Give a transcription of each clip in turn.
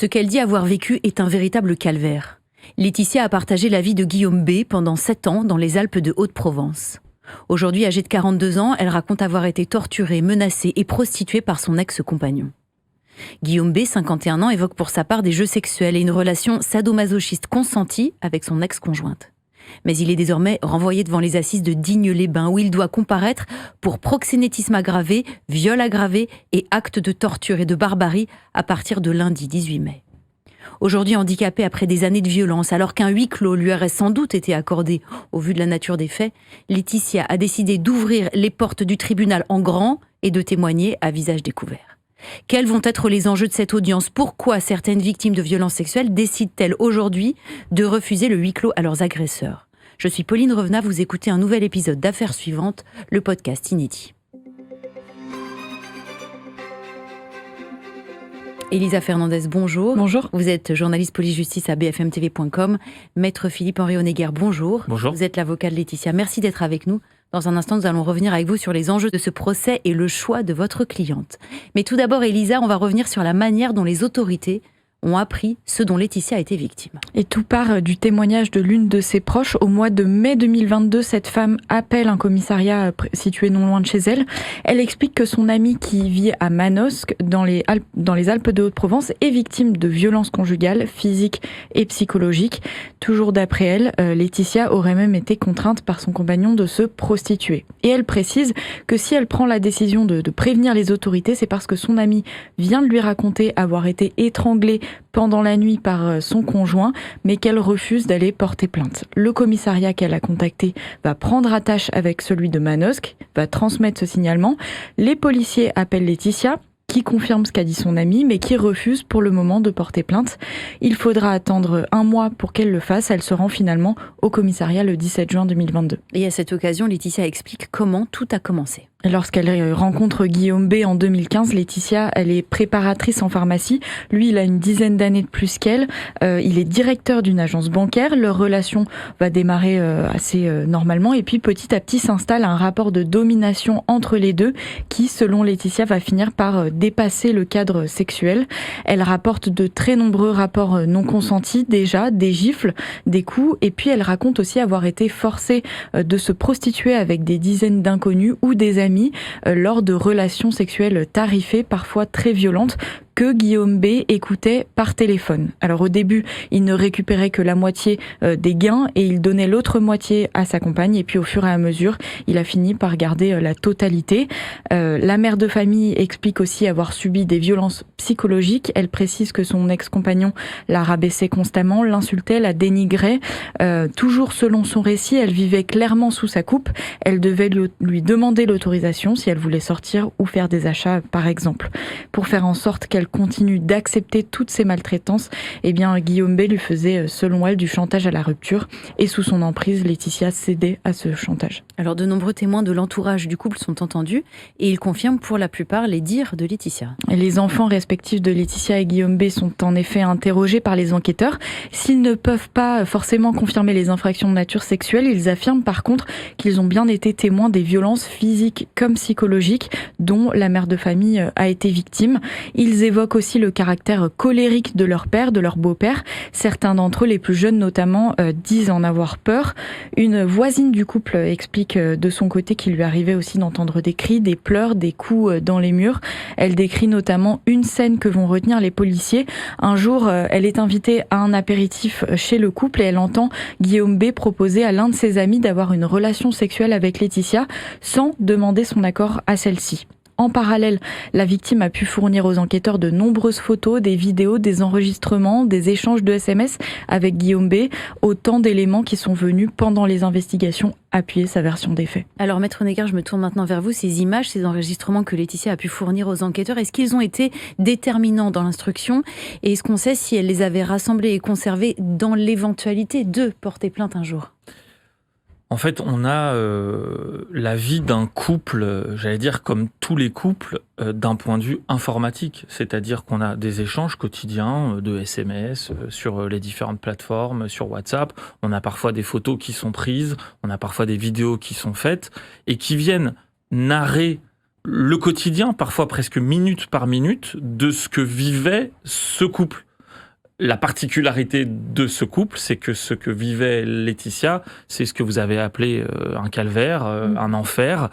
Ce qu'elle dit avoir vécu est un véritable calvaire. Laetitia a partagé la vie de Guillaume B. pendant 7 ans dans les Alpes de Haute-Provence. Aujourd'hui, âgée de 42 ans, elle raconte avoir été torturée, menacée et prostituée par son ex-compagnon. Guillaume B., 51 ans, évoque pour sa part des jeux sexuels et une relation sadomasochiste consentie avec son ex-conjointe. Mais il est désormais renvoyé devant les assises de Digne-les-Bains où il doit comparaître pour proxénétisme aggravé, viol aggravé et actes de torture et de barbarie à partir de lundi 18 mai. Aujourd'hui handicapée après des années de violence, alors qu'un huis clos lui aurait sans doute été accordé au vu de la nature des faits, Laetitia a décidé d'ouvrir les portes du tribunal en grand et de témoigner à visage découvert. Quels vont être les enjeux de cette audience ? Pourquoi certaines victimes de violences sexuelles décident-elles aujourd'hui de refuser le huis clos à leurs agresseurs ? Je suis Pauline Revenat, vous écoutez un nouvel épisode d'Affaires suivantes, le podcast inédit. Elisa Fernandez, bonjour. Bonjour. Vous êtes journaliste police-justice à bfmtv.com. Maître Philippe-Henri Honegger, bonjour. Bonjour. Vous êtes l'avocat de Laetitia. Merci d'être avec nous. Dans un instant, nous allons revenir avec vous sur les enjeux de ce procès et le choix de votre cliente. Mais tout d'abord, Elisa, on va revenir sur la manière dont les autorités ont appris ce dont Laetitia a été victime. Et tout part du témoignage de l'une de ses proches. Au mois de mai 2022, cette femme appelle un commissariat situé non loin de chez elle. Elle explique que son amie qui vit à Manosque, dans les Alpes de Haute-Provence, est victime de violences conjugales, physiques et psychologiques. Toujours d'après elle, Laetitia aurait même été contrainte par son compagnon de se prostituer. Et elle précise que si elle prend la décision de prévenir les autorités, c'est parce que son amie vient de lui raconter avoir été étranglée pendant la nuit par son conjoint, mais qu'elle refuse d'aller porter plainte. Le commissariat qu'elle a contacté va prendre attache avec celui de Manosque, va transmettre ce signalement. Les policiers appellent Laetitia, qui confirme ce qu'a dit son amie, mais qui refuse pour le moment de porter plainte. Il faudra attendre 1 mois pour qu'elle le fasse. Elle se rend finalement au commissariat le 17 juin 2022. Et à cette occasion, Laetitia explique comment tout a commencé. Lorsqu'elle rencontre Guillaume B. en 2015, Laetitia, elle est préparatrice en pharmacie. Lui, il a une dizaine d'années de plus qu'elle. Il est directeur d'une agence bancaire. Leur relation va démarrer assez normalement. Et puis, petit à petit, s'installe un rapport de domination entre les deux qui, selon Laetitia, va finir par dépasser le cadre sexuel. Elle rapporte de très nombreux rapports non consentis, déjà, des gifles, des coups. Et puis, elle raconte aussi avoir été forcée de se prostituer avec des dizaines d'inconnus ou des amis lors de relations sexuelles tarifées, parfois très violentes, que Guillaume B. écoutait par téléphone. Alors au début, il ne récupérait que la moitié des gains et il donnait l'autre moitié à sa compagne. Et puis au fur et à mesure, il a fini par garder la totalité. La mère de famille explique aussi avoir subi des violences psychologiques. Elle précise que son ex-compagnon la rabaissait constamment, l'insultait, la dénigrait. Toujours selon son récit, elle vivait clairement sous sa coupe. Elle devait lui demander l'autorisation si elle voulait sortir ou faire des achats, par exemple. Pour faire en sorte qu'elle continue d'accepter toutes ces maltraitances, eh bien Guillaume B. lui faisait, selon elle, du chantage à la rupture. Et sous son emprise, Laetitia cédait à ce chantage. Alors de nombreux témoins de l'entourage du couple sont entendus et ils confirment pour la plupart les dires de Laetitia. Et les enfants respectifs de Laetitia et Guillaume B. sont en effet interrogés par les enquêteurs. S'ils ne peuvent pas forcément confirmer les infractions de nature sexuelle, ils affirment par contre qu'ils ont bien été témoins des violences physiques comme psychologiques dont la mère de famille a été victime. Ils évoquent aussi le caractère colérique de leur père, de leur beau-père. Certains d'entre eux, les plus jeunes notamment, disent en avoir peur. Une voisine du couple explique de son côté qu'il lui arrivait aussi d'entendre des cris, des pleurs, des coups dans les murs. Elle décrit notamment une scène que vont retenir les policiers. Un jour, elle est invitée à un apéritif chez le couple et elle entend Guillaume B. proposer à l'un de ses amis d'avoir une relation sexuelle avec Laetitia sans demander son accord à celle-ci. En parallèle, la victime a pu fournir aux enquêteurs de nombreuses photos, des vidéos, des enregistrements, des échanges de SMS avec Guillaume B. Autant d'éléments qui sont venus pendant les investigations appuyer sa version des faits. Alors Maître Honegger, je me tourne maintenant vers vous. Ces images, ces enregistrements que Laetitia a pu fournir aux enquêteurs, est-ce qu'ils ont été déterminants dans l'instruction ? Et est-ce qu'on sait si elle les avait rassemblés et conservés dans l'éventualité de porter plainte un jour ? En fait, on a la vie d'un couple, j'allais dire comme tous les couples, d'un point de vue informatique. C'est-à-dire qu'on a des échanges quotidiens de SMS sur les différentes plateformes, sur WhatsApp. On a parfois des photos qui sont prises, on a parfois des vidéos qui sont faites et qui viennent narrer le quotidien, parfois presque minute par minute, de ce que vivait ce couple. La particularité de ce couple, c'est que ce que vivait Laetitia, c'est ce que vous avez appelé un calvaire, un enfer,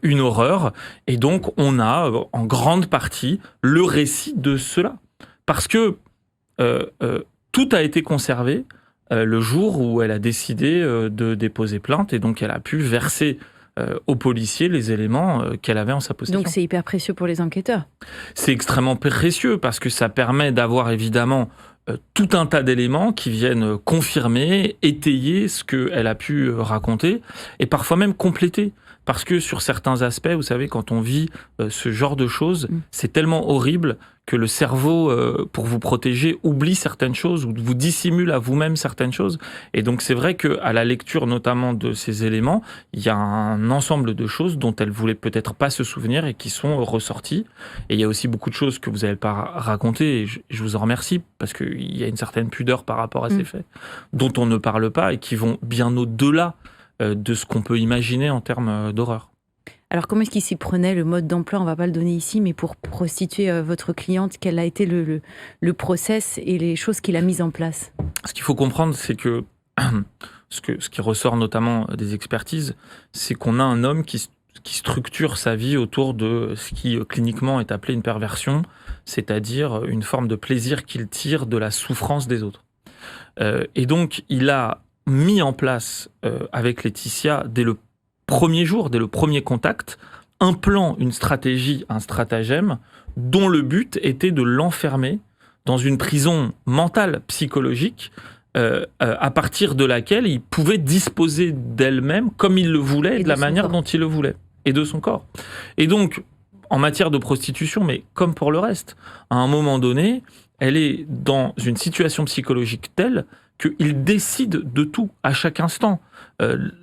une horreur. Et donc, on a en grande partie le récit de cela. Parce que tout a été conservé le jour où elle a décidé de déposer plainte. Et donc, elle a pu verser aux policiers les éléments qu'elle avait en sa possession. Donc, c'est hyper précieux pour les enquêteurs. C'est extrêmement précieux parce que ça permet d'avoir évidemment tout un tas d'éléments qui viennent confirmer, étayer ce qu'elle a pu raconter et parfois même compléter. Parce que sur certains aspects, vous savez, quand on vit ce genre de choses, c'est tellement horrible que le cerveau, pour vous protéger, oublie certaines choses ou vous dissimule à vous-même certaines choses. Et donc c'est vrai qu'à la lecture notamment de ces éléments, il y a un ensemble de choses dont elle voulait peut-être pas se souvenir et qui sont ressorties. Et il y a aussi beaucoup de choses que vous n'avez pas racontées, et je vous en remercie, parce qu'il y a une certaine pudeur par rapport à ces faits, dont on ne parle pas et qui vont bien au-delà de ce qu'on peut imaginer en termes d'horreur. Alors comment est-ce qu'il s'y prenait, le mode d'emploi? On ne va pas le donner ici, mais pour prostituer votre cliente, quel a été le process et les choses qu'il a mises en place? Ce qu'il faut comprendre, c'est que ce qui ressort notamment des expertises, c'est qu'on a un homme qui structure sa vie autour de ce qui cliniquement est appelé une perversion, c'est-à-dire une forme de plaisir qu'il tire de la souffrance des autres. Et donc, il a mis en place avec Laetitia, dès le premier jour, dès le premier contact, un plan, une stratégie, un stratagème, dont le but était de l'enfermer dans une prison mentale, psychologique, à partir de laquelle il pouvait disposer d'elle-même comme il le voulait et de la manière dont il le voulait, et de son corps. Et donc, en matière de prostitution, mais comme pour le reste, à un moment donné, elle est dans une situation psychologique telle qu'il décide de tout, à chaque instant.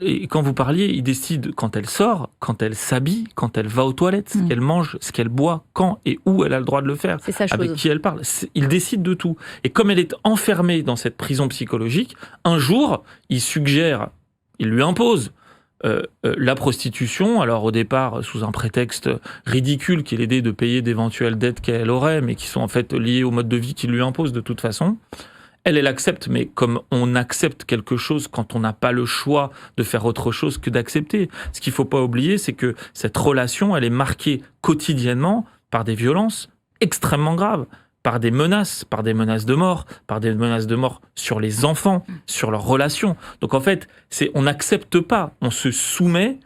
Et quand vous parliez, il décide quand elle sort, quand elle s'habille, quand elle va aux toilettes, ce qu'elle mange, ce qu'elle boit, quand et où elle a le droit de le faire, c'est sa chose. avec qui elle parle. Il décide de tout. Et comme elle est enfermée dans cette prison psychologique, un jour, il lui impose la prostitution, alors au départ sous un prétexte ridicule qui est l'idée de payer d'éventuelles dettes qu'elle aurait, mais qui sont en fait liées au mode de vie qu'il lui impose de toute façon. Elle accepte, mais comme on accepte quelque chose quand on n'a pas le choix de faire autre chose que d'accepter. Ce qu'il ne faut pas oublier, c'est que cette relation, elle est marquée quotidiennement par des violences extrêmement graves, par des menaces de mort, par des menaces de mort sur les enfants, sur leurs relations. Donc en fait, on n'accepte pas, on se soumet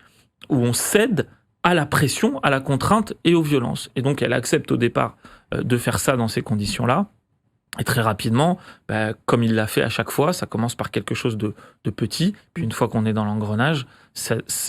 ou on cède à la pression, à la contrainte et aux violences. Et donc elle accepte au départ de faire ça dans ces conditions-là. Et très rapidement, comme il l'a fait à chaque fois, ça commence par quelque chose de petit, puis une fois qu'on est dans l'engrenage,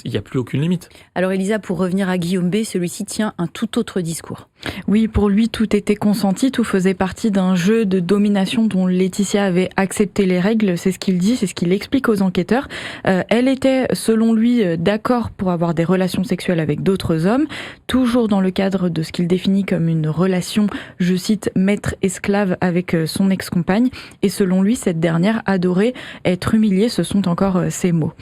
il n'y a plus aucune limite. Alors Elisa, pour revenir à Guillaume B, celui-ci tient un tout autre discours. Oui, pour lui, tout était consenti, tout faisait partie d'un jeu de domination dont Laetitia avait accepté les règles, c'est ce qu'il dit, c'est ce qu'il explique aux enquêteurs. Elle était, selon lui, d'accord pour avoir des relations sexuelles avec d'autres hommes, toujours dans le cadre de ce qu'il définit comme une relation, je cite, maître-esclave avec son ex-compagne, et selon lui, cette dernière adorait être humiliée, ce sont encore ses mots.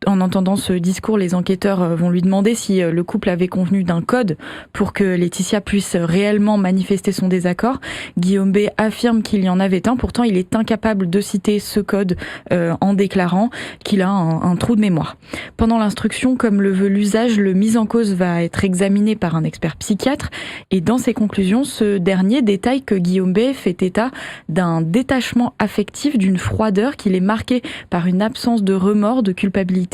En entendant ce discours, les enquêteurs vont lui demander si le couple avait convenu d'un code pour que Laetitia puisse réellement manifester son désaccord. Guillaume B affirme qu'il y en avait un, pourtant il est incapable de citer ce code en déclarant qu'il a un trou de mémoire. Pendant l'instruction, comme le veut l'usage, le mis en cause va être examiné par un expert psychiatre et dans ses conclusions, ce dernier détaille que Guillaume B fait état d'un détachement affectif, d'une froideur qu'il est marqué par une absence de remords, de culpabilité.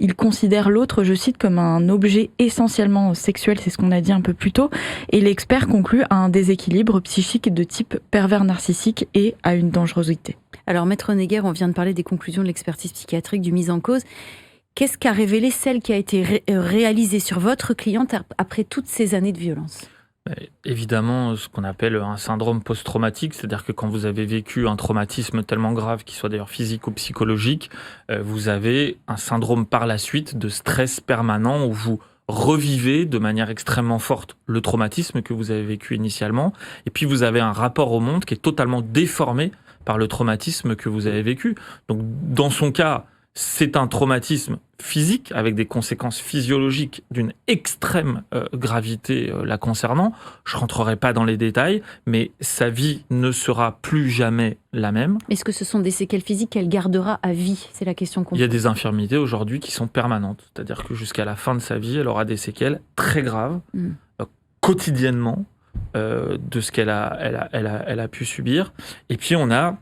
Il considère l'autre, je cite, comme un objet essentiellement sexuel, c'est ce qu'on a dit un peu plus tôt, et l'expert conclut à un déséquilibre psychique de type pervers narcissique et à une dangerosité. Alors Maître Neguer, on vient de parler des conclusions de l'expertise psychiatrique du mis en cause. Qu'est-ce qu'a révélé celle qui a été réalisée sur votre cliente après toutes ces années de violence ? Évidemment, ce qu'on appelle un syndrome post-traumatique, c'est-à-dire que quand vous avez vécu un traumatisme tellement grave, qu'il soit d'ailleurs physique ou psychologique, vous avez un syndrome par la suite de stress permanent où vous revivez de manière extrêmement forte le traumatisme que vous avez vécu initialement, et puis vous avez un rapport au monde qui est totalement déformé par le traumatisme que vous avez vécu. Donc dans son cas, c'est un traumatisme physique avec des conséquences physiologiques d'une extrême gravité la concernant. Je rentrerai pas dans les détails, mais sa vie ne sera plus jamais la même. Est-ce que ce sont des séquelles physiques qu'elle gardera à vie? C'est la question qu'on Il y a des infirmités aujourd'hui qui sont permanentes, c'est-à-dire que jusqu'à la fin de sa vie, elle aura des séquelles très graves, quotidiennement, de ce qu'elle a pu subir. Et puis on a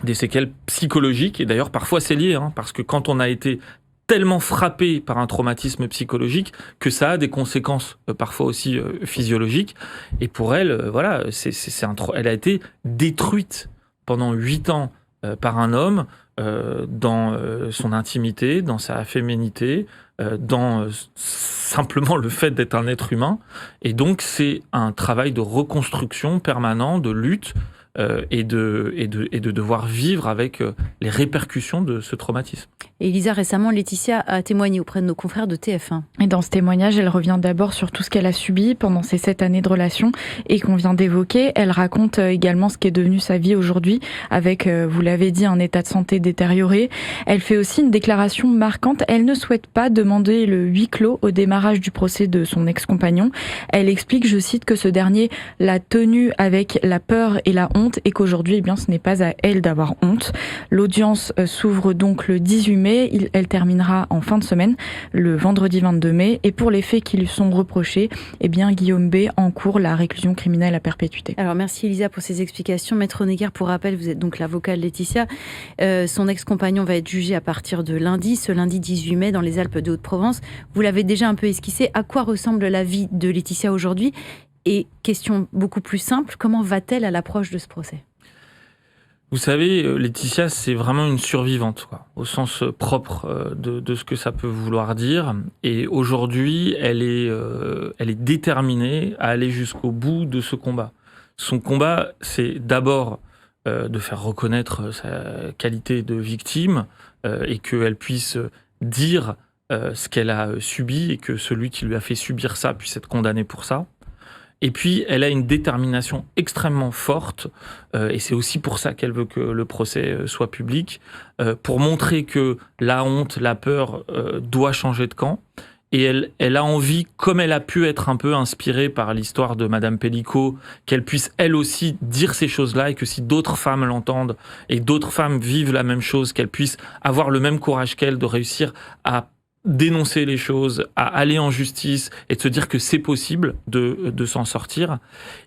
des séquelles psychologiques, et d'ailleurs parfois c'est lié, parce que quand on a été tellement frappé par un traumatisme psychologique que ça a des conséquences parfois aussi physiologiques, et pour elle, voilà, elle a été détruite pendant 8 ans par un homme dans son intimité, dans sa féminité, dans simplement le fait d'être un être humain, et donc c'est un travail de reconstruction permanent, de lutte, et de devoir vivre avec les répercussions de ce traumatisme. Et Elisa, récemment, Laetitia a témoigné auprès de nos confrères de TF1. Et dans ce témoignage, elle revient d'abord sur tout ce qu'elle a subi pendant ces 7 années de relation et qu'on vient d'évoquer. Elle raconte également ce qui est devenu sa vie aujourd'hui avec, vous l'avez dit, un état de santé détérioré. Elle fait aussi une déclaration marquante. Elle ne souhaite pas demander le huis clos au démarrage du procès de son ex-compagnon. Elle explique, je cite, que ce dernier l'a tenue avec la peur et la honte et qu'aujourd'hui, eh bien, ce n'est pas à elle d'avoir honte. L'audience s'ouvre donc le 18 mai. Elle terminera en fin de semaine, le vendredi 22 mai. Et pour les faits qui lui sont reprochés, eh bien, Guillaume B. encourt la réclusion criminelle à perpétuité. Alors, merci Elisa pour ces explications. Maître Néguer, pour rappel, vous êtes donc l'avocat de Laetitia. Son ex-compagnon va être jugé à partir de lundi, ce lundi 18 mai, dans les Alpes de Haute-Provence. Vous l'avez déjà un peu esquissé. À quoi ressemble la vie de Laetitia aujourd'hui? Et question beaucoup plus simple, comment va-t-elle à l'approche de ce procès? Vous savez, Laetitia, c'est vraiment une survivante, au sens propre de ce que ça peut vouloir dire. Et aujourd'hui, elle est déterminée à aller jusqu'au bout de ce combat. Son combat, c'est d'abord de faire reconnaître sa qualité de victime et qu'elle puisse dire ce qu'elle a subi et que celui qui lui a fait subir ça puisse être condamné pour ça. Et puis, elle a une détermination extrêmement forte, et c'est aussi pour ça qu'elle veut que le procès soit public, pour montrer que la honte, la peur doit changer de camp. Et elle a envie, comme elle a pu être un peu inspirée par l'histoire de Madame Pellicot, qu'elle puisse elle aussi dire ces choses-là, et que si d'autres femmes l'entendent, et d'autres femmes vivent la même chose, qu'elle puisse avoir le même courage qu'elle de réussir à dénoncer les choses, à aller en justice et de se dire que c'est possible de s'en sortir.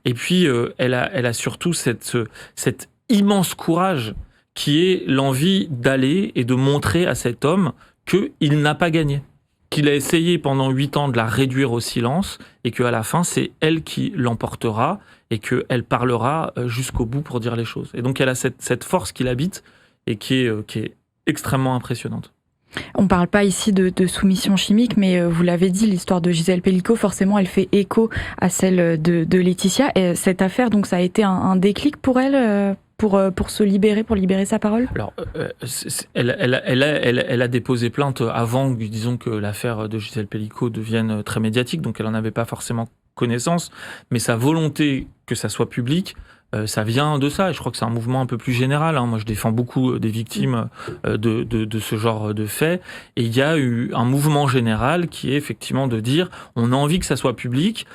Et puis, elle a surtout cet immense courage qui est l'envie d'aller et de montrer à cet homme qu'il n'a pas gagné, qu'il a essayé pendant 8 ans de la réduire au silence et qu'à la fin, c'est elle qui l'emportera et qu'elle parlera jusqu'au bout pour dire les choses. Et donc, elle a cette force qui l'habite et qui est extrêmement impressionnante. On ne parle pas ici de soumission chimique, mais vous l'avez dit, l'histoire de Gisèle Pellicot, forcément, elle fait écho à celle de Laetitia. Et cette affaire, donc, ça a été un déclic pour elle, pour se libérer, pour libérer sa parole? Alors, elle a déposé plainte avant, disons, que l'affaire de Gisèle Pellicot devienne très médiatique, donc elle n'en avait pas forcément connaissance, mais sa volonté que ça soit public, ça vient de ça, et je crois que c'est un mouvement un peu plus général. Moi, je défends beaucoup des victimes de ce genre de faits, et il y a eu un mouvement général qui est effectivement de dire on a envie que ça soit public,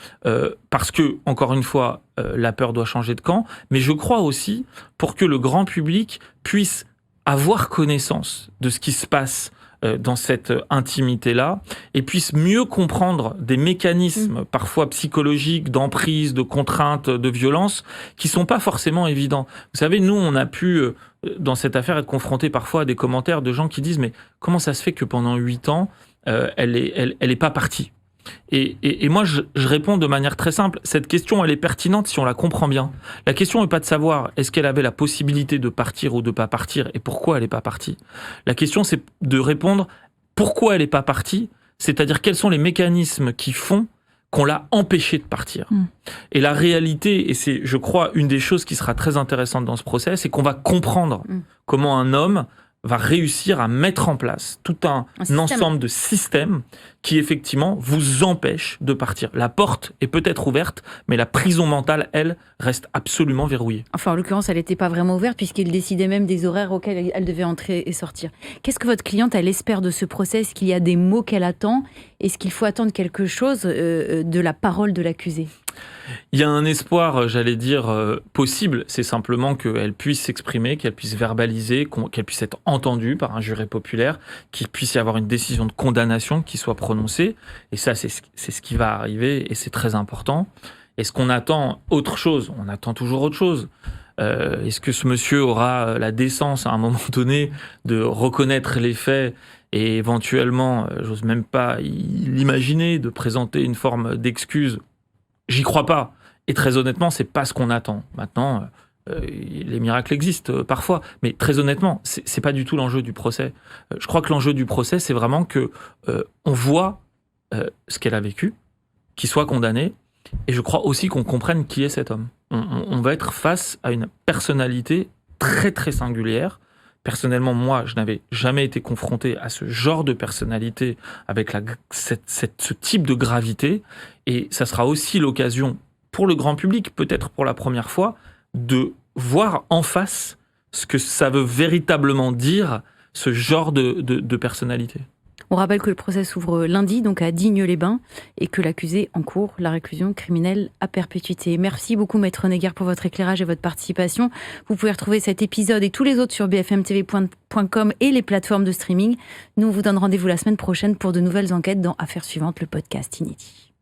parce que, encore une fois, la peur doit changer de camp, mais je crois aussi pour que le grand public puisse avoir connaissance de ce qui se passe dans cette intimité-là, et puisse mieux comprendre des mécanismes parfois psychologiques, d'emprise, de contrainte, de violence, qui sont pas forcément évidents. Vous savez, nous, on a pu, dans cette affaire, être confrontés parfois à des commentaires de gens qui disent « Mais comment ça se fait que pendant 8 ans, elle est pas partie ?» Et moi, je réponds de manière très simple. Cette question, elle est pertinente si on la comprend bien. La question n'est pas de savoir est-ce qu'elle avait la possibilité de partir ou de pas partir et pourquoi elle n'est pas partie. La question, c'est de répondre pourquoi elle n'est pas partie, c'est-à-dire quels sont les mécanismes qui font qu'on l'a empêchée de partir. Et la réalité, et c'est, je crois, une des choses qui sera très intéressante dans ce procès, c'est qu'on va comprendre comment un homme va réussir à mettre en place tout un ensemble de systèmes qui, effectivement, vous empêchent de partir. La porte est peut-être ouverte, mais la prison mentale, elle, reste absolument verrouillée. Enfin, en l'occurrence, elle n'était pas vraiment ouverte puisqu'il décidait même des horaires auxquels elle devait entrer et sortir. Qu'est-ce que votre cliente, elle espère de ce procès? Est-ce qu'il y a des mots qu'elle attend? Est-ce qu'il faut attendre quelque chose de la parole de l'accusé? Il y a un espoir, j'allais dire, possible. C'est simplement qu'elle puisse s'exprimer, qu'elle puisse verbaliser, qu'elle puisse être entendue par un jury populaire, qu'il puisse y avoir une décision de condamnation qui soit prononcée. Et ça, c'est ce qui va arriver et c'est très important. Est-ce qu'on attend autre chose? On attend toujours autre chose. Est-ce que ce monsieur aura la décence, à un moment donné, de reconnaître les faits et éventuellement, j'ose même pas l'imaginer, de présenter une forme d'excuse? J'y crois pas. Et très honnêtement, c'est pas ce qu'on attend. Maintenant, les miracles existent parfois. Mais très honnêtement, c'est pas du tout l'enjeu du procès. Je crois que l'enjeu du procès, c'est vraiment que on voit ce qu'elle a vécu, qu'il soit condamné. Et je crois aussi qu'on comprenne qui est cet homme. On va être face à une personnalité très très singulière. Personnellement, moi, je n'avais jamais été confronté à ce genre de personnalité avec ce type de gravité. Et ça sera aussi l'occasion pour le grand public, peut-être pour la première fois, de voir en face ce que ça veut véritablement dire, ce genre de personnalité. On rappelle que le procès s'ouvre lundi, donc à Digne-les-Bains, et que l'accusé encourt la réclusion criminelle à perpétuité. Merci beaucoup, Maître Néguer, pour votre éclairage et votre participation. Vous pouvez retrouver cet épisode et tous les autres sur bfmtv.com et les plateformes de streaming. Nous, on vous donne rendez-vous la semaine prochaine pour de nouvelles enquêtes dans Affaires suivantes, le podcast inédit.